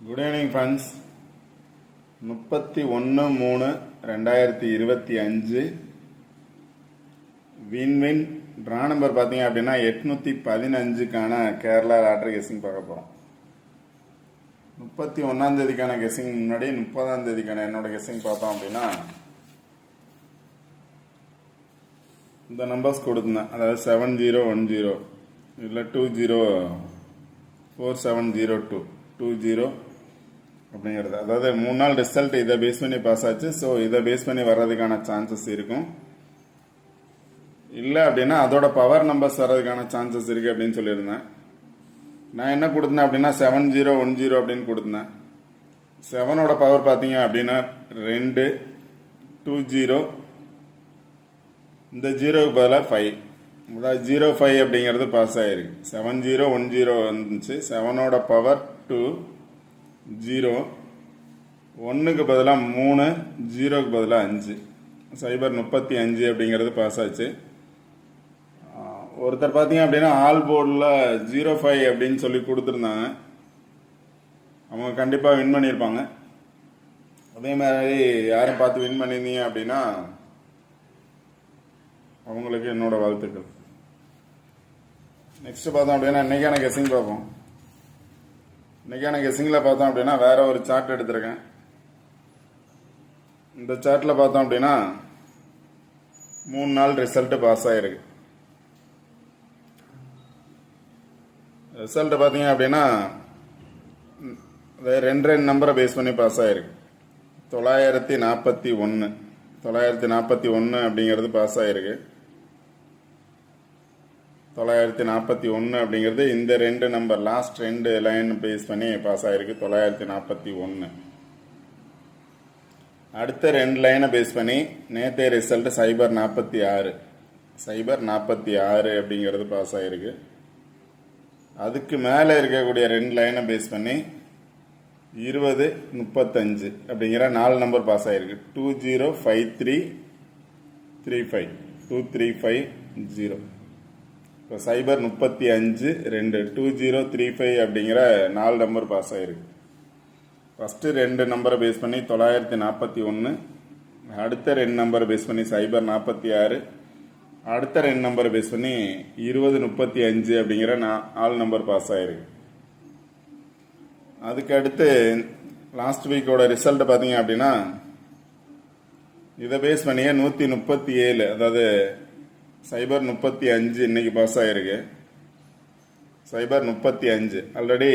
Good evening friends. 31/3/2025 win win draw number பார்த்தீங்க அப்படின்னா 815க்கான Kerala lottery guessing பார்க்க போகிறோம். 31ஆம் தேதிக்கான கெஸ்ஸிங் முன்னாடி 30ஆம் தேதிக்கான என்னோட கெஸ்ஸிங் பார்த்தோம் அப்படின்னா இந்த நம்பர்ஸ் கொடுத்துருந்தேன். அதாவது 7010 இல்லை 204702 20 அப்படிங்கிறது. அதாவது 3 நாள் ரிசல்ட் இதை பேஸ் பண்ணி பாஸ் ஆச்சு. ஸோ இதை பேஸ் பண்ணி வர்றதுக்கான சான்சஸ் இருக்கும். இல்லை அப்படின்னா அதோட பவர் நம்பர்ஸ் வர்றதுக்கான சான்சஸ் இருக்கு அப்படின்னு சொல்லியிருந்தேன். நான் என்ன கொடுத்தேன் அப்படின்னா 7010 அப்படின்னு கொடுத்தேன். 7ஓட பவர் பார்த்தீங்க அப்படின்னா 2 20 இந்த 0க்கு பதிலாக 5, அதாவது 05 அப்படிங்கிறது பாஸ் ஆயிருக்கு. 7010 வந்துச்சு. 7ஓட பவர் 2 0 1க்கு பதிலாக 3 0க்கு பதிலாக 5 035 அப்படிங்கிறது பாஸ் ஆச்சு. ஒருத்தர் பார்த்தீங்க அப்படின்னா ஆல் போர்டில் 05 அப்படின்னு சொல்லி கொடுத்துருந்தாங்க. அவங்க கண்டிப்பாக வின் பண்ணியிருப்பாங்க. அதே மாதிரி யாரும் பார்த்து வின் பண்ணியிருந்தீங்க அப்படின்னா அவங்களுக்கு என்னோட வாழ்த்துக்கள். நெக்ஸ்ட் பார்த்தோம் அப்படின்னா இன்னைக்கான கெஸ்ஸிங் பார்ப்போம். இன்னைக்கான கெஸ்ஸிங்கில் பார்த்தோம் அப்படின்னா வேற ஒரு சார்ட் எடுத்திருக்கேன். இந்த சார்ட்டில் பார்த்தோம் அப்படின்னா 3 நாள் ரிசல்ட் பாஸ் ஆயிருக்கு. ரிசல்ட் பார்த்தீங்க அப்படின்னா 2 நம்பரை பேஸ் பண்ணி பாஸ் ஆயிருக்கு. 941 அப்படிங்கிறது பாஸ் ஆயிருக்கு. 941 அப்படிங்கிறது இந்த 2 நம்பர் லாஸ்ட் 2 லைன் பேஸ் பண்ணி பாஸ் ஆயிருக்கு. 941 அடுத்த 2 லைனை பேஸ் பண்ணி நேற்றைய ரிசல்ட் 046 அப்படிங்கிறது பாஸ் ஆயிருக்கு. அதுக்கு மேலே இருக்கக்கூடிய 2 லைனை பேஸ் பண்ணி 2035 அப்படிங்கிற 4 நம்பர் பாஸ் ஆயிருக்கு. 205335 2350. இப்போ 035 2 2035 அப்படிங்கிற 4 நம்பர் பாஸ் ஆயிருக்கு. ஃபர்ஸ்ட் 2 நம்பரை பேஸ் பண்ணி 941, அடுத்த 2 நம்பரை பேஸ் பண்ணி 046, அடுத்த 2 நம்பரை பேஸ் பண்ணி 2035 அப்படிங்கிற 4 நம்பர் பாஸ் ஆயிருக்கு. அதுக்கு அடுத்து லாஸ்ட் வீக்கோட ரிசல்ட் பார்த்தீங்க அப்படின்னா இதை பேஸ் பண்ணியே 137, அதாவது 035 இன்னைக்கு பாஸ் ஆயிருக்கு. 035 ஆல்ரெடி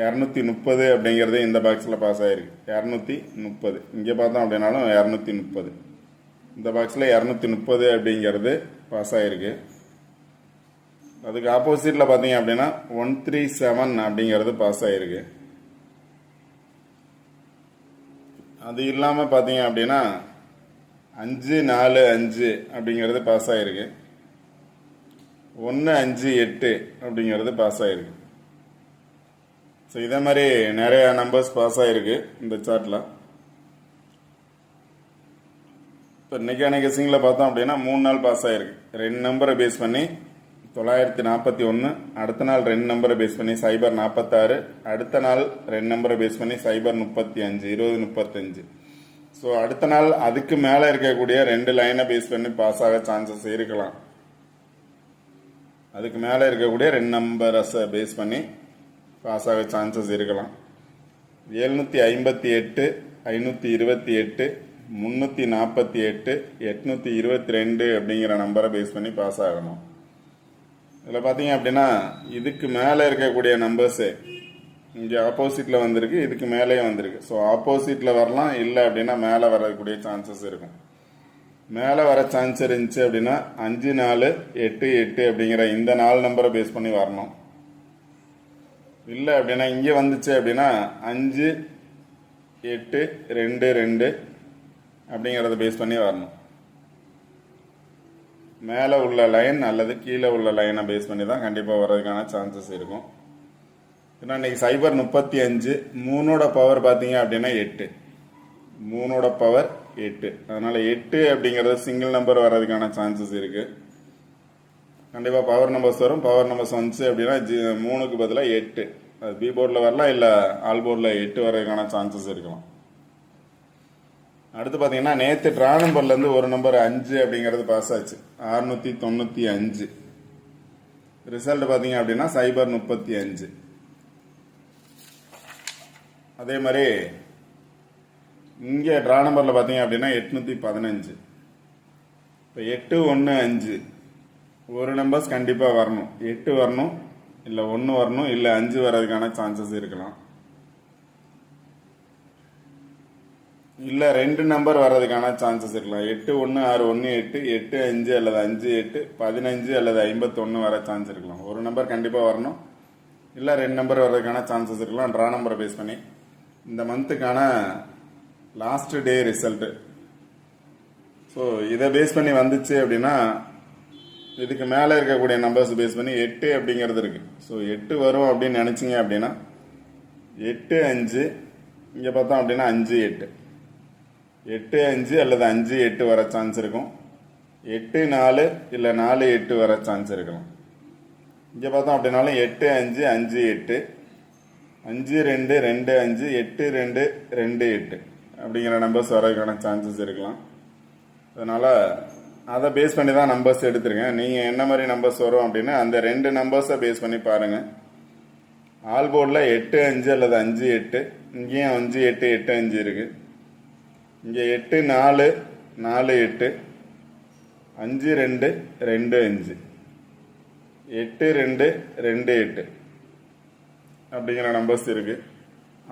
230 அப்படிங்கிறது இந்த பாக்ஸில் பாஸ் ஆயிருக்கு. 230 இங்கே பார்த்தோம் அப்படின்னாலும் 230 இந்த பாக்ஸில் 230 அப்படிங்கிறது பாஸ் ஆயிருக்கு. அதுக்கு ஆப்போசிட்டில் பார்த்தீங்க அப்படின்னா 137 அப்படிங்கிறது பாஸ் ஆயிருக்கு. அது இல்லாமல் பார்த்தீங்க அப்படின்னா 545 அப்படிங்கிறது பாஸ் ஆயிருக்கு. 158 அப்படிங்கிறது பாஸ் ஆயிருக்கு. ஸோ இதே மாதிரி நிறைய நம்பர்ஸ் பாஸ் ஆயிருக்கு இந்த சார்ட்டில். இப்போ இன்னைக்கான கெஸ்ஸிங்கில் பார்த்தோம் அப்படின்னா 3 நாள் பாஸ் ஆயிருக்கு. 2 நம்பரை பேஸ் பண்ணி 941, அடுத்த நாள் 2 நம்பரை பேஸ் பண்ணி 046, அடுத்த நாள் 2 நம்பரை பேஸ் பண்ணி 035 2035. ஸோ அடுத்த நாள் அதுக்கு மேலே இருக்கக்கூடிய 2 லைனை பேஸ் பண்ணி பாஸ் ஆக சான்சஸ் இருக்கலாம். அதுக்கு மேலே இருக்கக்கூடிய 2 நம்பர்ஸை பேஸ் பண்ணி பாஸ் ஆக சான்சஸ் இருக்கலாம். 758, 528, 348, 822 அப்படிங்கிற நம்பரை பேஸ் பண்ணி பாஸ் ஆகணும். இதில் பார்த்தீங்க அப்படின்னா இதுக்கு மேலே இருக்கக்கூடிய நம்பர்ஸு இங்கே ஆப்போசிட்டில் வந்திருக்கு, இதுக்கு மேலேயே வந்திருக்கு. ஸோ ஆப்போசிட்டில் வரலாம், இல்லை அப்படின்னா மேலே வரக்கூடிய சான்சஸ் இருக்கும். மேலே வர சான்ஸ் இருந்துச்சு அப்படின்னா 5 4 8 8 அப்படிங்கிற இந்த 4 நம்பரை பேஸ் பண்ணி வரணும். இல்லை அப்படின்னா இங்கே வந்துச்சு அப்படின்னா 5 8 2 2 அப்படிங்கிறத பேஸ் பண்ணி வரணும். மேலே உள்ள லைன் அல்லது கீழே உள்ள லைனை பேஸ் பண்ணி தான் கண்டிப்பாக வர்றதுக்கான சான்சஸ் இருக்கும். ஏன்னா இன்னைக்கு 035 3ஓட பவர் பார்த்தீங்க அப்படின்னா 8, 3ஓட பவர் 8. அதனால 8 அப்படிங்கிறது சிங்கிள் நம்பர் வர்றதுக்கான சான்சஸ் இருக்கு. கண்டிப்பாக பவர் நம்பர்ஸ் வரும். பவர் நம்பர்ஸ் வந்துச்சு அப்படின்னா 3க்கு பதிலாக 8 அது பி போர்டில் வரலாம், இல்லை ஆல் போர்டில் 8 வர்றதுக்கான சான்சஸ் இருக்கலாம். அடுத்து பார்த்தீங்கன்னா நேற்று ட்ரா நம்பர்லேருந்து ஒரு நம்பர் 5 அப்படிங்கிறது பாஸ் ஆச்சு. 695 ரிசல்ட் பார்த்தீங்க அப்படின்னா 035. அதே மாதிரி இங்கே ட்ரா நம்பரில் பார்த்தீங்க அப்படின்னா 815. இப்போ 8 1 5 ஒரு நம்பர்ஸ் கண்டிப்பாக வரணும். 8 வரணும், இல்லை 1 வரணும், இல்லை 5 வர்றதுக்கான சான்சஸ் இருக்கலாம். இல்லை 2 நம்பர் வர்றதுக்கான சான்சஸ் இருக்கலாம். 8 1 6 1 8 8 5 அல்லது 5 8 15 அல்லது 51 வர சான்ஸ் இருக்கலாம். ஒரு நம்பர் கண்டிப்பாக வரணும், இல்லை 2 நம்பர் வர்றதுக்கான சான்சஸ் இருக்கலாம். ட்ரா நம்பரை பேஸ் பண்ணி இந்த மந்த்துக்கான லாஸ்ட் டே ரிசல்ட்டு. ஸோ இதை பேஸ் பண்ணி வந்துச்சு அப்படின்னா இதுக்கு மேலே இருக்கக்கூடிய நம்பர்ஸ் பேஸ் பண்ணி 8 அப்படிங்கிறது இருக்குது. ஸோ 8 வரும் அப்படின்னு நினச்சிங்க அப்படின்னா 8 5, இங்கே பார்த்தோம் அப்படின்னா 5 8 8 5 அல்லது 5 8 வர சான்ஸ் இருக்கும். 8 4 இல்லை 4 8 வர சான்ஸ் இருக்கலாம். இங்கே பார்த்தோம் அப்படின்னாலும் 8 5 5 8 5 2 2 5 8 2 2 8 அப்படிங்கிற நம்பர்ஸ் வரதுக்கான சான்சஸ் இருக்கலாம். அதனால் அதை பேஸ் பண்ணி தான் நம்பர்ஸ் எடுத்துருங்க. நீங்கள் என்ன மாதிரி நம்பர்ஸ் வரும் அப்படின்னா அந்த 2 நம்பர்ஸை பேஸ் பண்ணி பாருங்கள். ஆல் போர்டில் 8 5 அல்லது 5 8, இங்கேயும் 5 8 8 5 இருக்குது. இங்கே 8 4 4 8 5 2 2 5 8 2 2 8 அப்படிங்கிற நம்பர்ஸ் இருக்குது.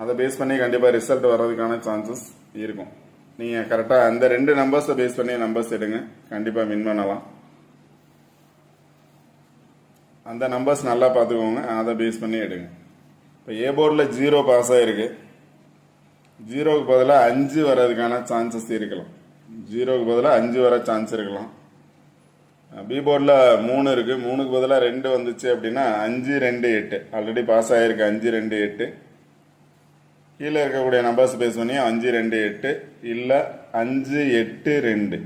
அதை பேஸ் பண்ணி கண்டிப்பாக ரிசல்ட் வர்றதுக்கான சான்சஸ் இருக்கும். நீங்கள் கரெக்டாக அந்த 2 நம்பர்ஸை பேஸ் பண்ணி நம்பர்ஸ் எடுங்க, கண்டிப்பாக வின் பண்ணலாம். அந்த நம்பர்ஸ் நல்லா பார்த்துக்கோங்க, அதை பேஸ் பண்ணி எடுங்க. இப்போ ஏ போர்டில் 0 பாஸ் ஆகிருக்கு. 0க்கு பதிலாக 5 வர்றதுக்கான சான்சஸ் இருக்கலாம். 0க்கு பதிலாக 5 வர சான்ஸ் இருக்கலாம். பி போர்டில் 3 இருக்குது. 3க்கு பதிலாக 2 வந்துச்சு அப்படின்னா 5 2 8 ஆல்ரெடி பாஸ் ஆகிருக்கு. 5 2 8 கீழே இருக்கக்கூடிய நம்பர்ஸ் பேஸ் பண்ணி 5 2 8 இல்லை 5 8 2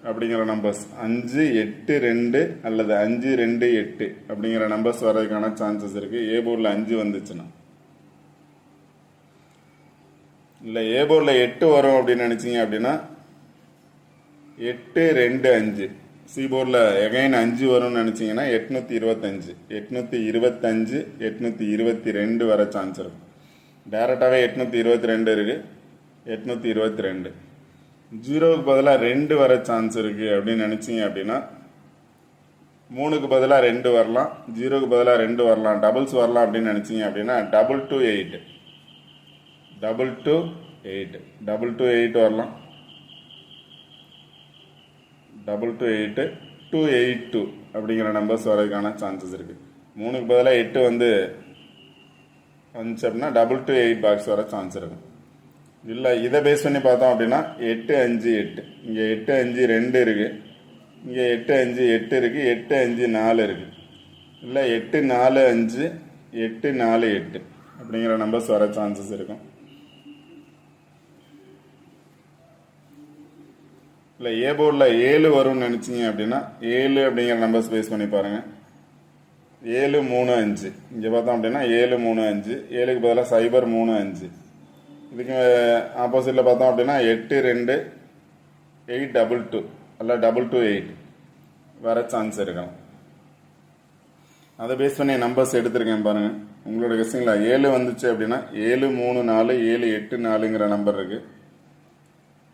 அப்படிங்கிற நம்பர்ஸ் 5 8 2 அல்லது 5 2 8 அப்படிங்கிற நம்பர்ஸ் வர்றதுக்கான சான்சஸ் இருக்குது. ஏ போர்டில் 5 வந்துச்சுன்னா. இல்லை ஏ போர்டில் 8 வரும் அப்படின்னு நினச்சிங்க அப்படின்னா 8 2 5. சி போர்டில் எகைன் 5 வரும்னு நினச்சிங்கன்னா 825 825 822 வர சான்ஸ் இருக்கும். டேரெக்டாகவே 822 இருக்குது. 822 0க்கு பதிலாக 2 வர சான்ஸ் இருக்குது அப்படின்னு நினச்சிங்க அப்படின்னா 3க்கு பதிலாக 2 வரலாம், 0க்கு பதிலாக 2 வரலாம், டபுள்ஸ் வரலாம் அப்படின்னு நினச்சிங்க அப்படின்னா 228 228 228 வரலாம். 228 282 அப்படிங்கிற நம்பர்ஸ் வரதுக்கான சான்சஸ் இருக்குது. 3க்கு பதிலாக 8 வந்துச்சு அப்படின்னா 228 பாக்ஸ் வர சான்ஸ் இருக்கும். இல்லை இதை பேஸ் பண்ணி பார்த்தோம் அப்படின்னா 8 5 8 இங்கே 8 5 2 இருக்குது. இங்கே 8 5 8 இருக்குது. 8 5 4 இருக்குது. இல்லை 8 4 5 8 4 8 அப்படிங்கிற நம்பர்ஸ் வர சான்சஸ் இருக்கும். இல்லை ஏ போர்டில் 7 வரும்னு நினச்சிங்க அப்படின்னா 7 அப்படிங்கிற நம்பர்ஸ் பேஸ் பண்ணி பாருங்கள். 7 3 5 இங்கே பார்த்தோம் அப்படின்னா 7 3 5 7க்கு பதிலாக 0 3 5. இதுக்கு ஆப்போசிட்டில் பார்த்தோம் அப்படின்னா 8 2 8 2 அல்ல 228 வர சான்ஸ் இருக்கலாம். அதை பேஸ் பண்ணி நம்பர்ஸ் எடுத்துருக்கேன் பாருங்கள். உங்களோட கெஸ்டிங்கில் 7 வந்துச்சு அப்படின்னா 7 3 4 7 8 4ங்கிற நம்பர் இருக்குது.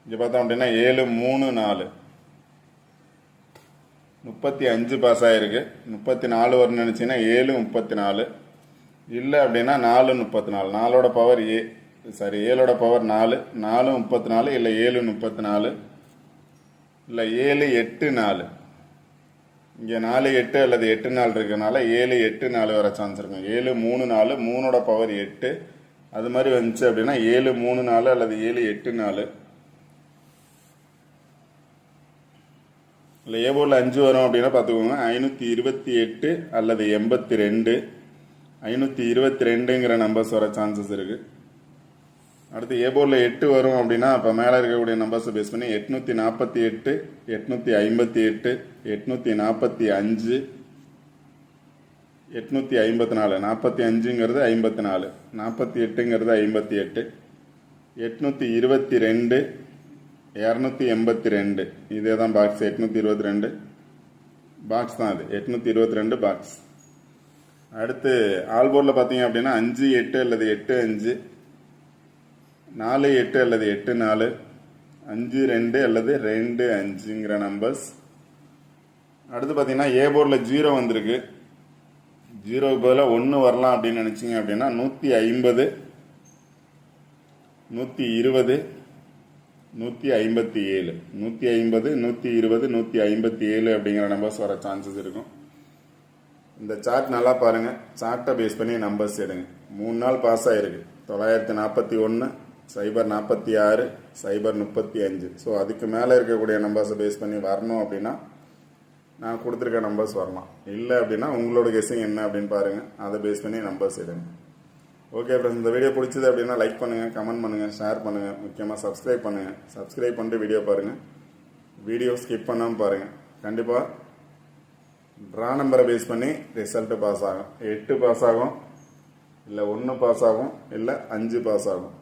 இங்கே பார்த்தோம் அப்படின்னா 7 3 4 35 பாஸ் ஆகிருக்கு. 34 வரும்னு நினச்சிங்கன்னா 7 34 இல்லை அப்படின்னா 4 34 4ஓட பவர் 7ஓட பவர் 4 4 34 இல்லை 7 34 இல்லை 7 8 4. இங்கே 4 8 அல்லது 8 4 இருக்கிறதுனால 7 8 4 வர சான்ஸ் இருக்கும். 7 3 4 3ஓட பவர் 8 அது மாதிரி வந்துச்சு அப்படின்னா 7 3 4 அல்லது 7 8 4. இல்லை ஏ போர்டில் 5 வரும் அப்படின்னா பார்த்துக்கோங்க. 528 அல்லது 82 522ங்கிற நம்பர்ஸ் வர சான்சஸ் இருக்குது. அடுத்து ஏ போர்டில் 8 வரும் அப்படின்னா அப்போ மேலே இருக்கக்கூடிய நம்பர்ஸை பேஸ் பண்ணி 848 858 845 854, 45ங்கிறது 54, 48ங்கிறது 58, 822, 282. இதே தான் பாக்ஸ் 822 பாக்ஸ் தான் அது, 822 பாக்ஸ். அடுத்து ஆல்போர்டில் பார்த்தீங்க அப்படின்னா 5-8 அல்லது 8-5, 4-8 அல்லது 8-4, 5-2 அல்லது 2-5ங்கிற நம்பர்ஸ். அடுத்து பார்த்தீங்கன்னா ஏ போர்டில் 0 வந்திருக்கு. 0க்கு பதிலாக 1 வரலாம் அப்படின்னு நினச்சிங்க அப்படின்னா 150, 120, 157, 150, 120, 157 அப்படிங்கிற நம்பர்ஸ் வர சான்சஸ் இருக்கும். இந்த சார்ட் நல்லா பாருங்கள். சார்ட்டை பேஸ் பண்ணி நம்பர்ஸ் எடுங்க. 3 நாள் பாஸ் ஆகிருக்கு. 941, 046, 035. ஸோ அதுக்கு மேலே இருக்கக்கூடிய நம்பர்ஸை பேஸ் பண்ணி வரணும் அப்படின்னா நான் கொடுத்துருக்க நம்பர்ஸ் வரலாம். இல்லை அப்படின்னா உங்களோட கெஸ்ஸிங் என்ன அப்படின்னு பாருங்கள். அதை பேஸ் பண்ணி நம்பர்ஸ் எடுங்க. ஓகே ஃப்ரெண்ட்ஸ், இந்த வீடியோ பிடிச்சது அப்படின்னா லைக் பண்ணுங்கள், கமெண்ட் பண்ணுங்கள், ஷேர் பண்ணுங்கள், முக்கியமாக சப்ஸ்கிரைப் பண்ணுங்கள். சப்ஸ்கிரைப் பண்ணிட்டு வீடியோ பாருங்கள். வீடியோ ஸ்கிப் பண்ணாமல் பாருங்கள். கண்டிப்பாக ட்ரா நம்பரை பேஸ் பண்ணி ரிசல்ட்டு பாஸ் ஆகும். 8 பாஸ் ஆகும், இல்லை 1 பாஸ் ஆகும், இல்லை 5 பாஸ் ஆகும்.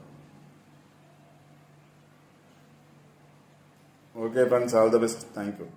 Okay friends, all the best. Thank you.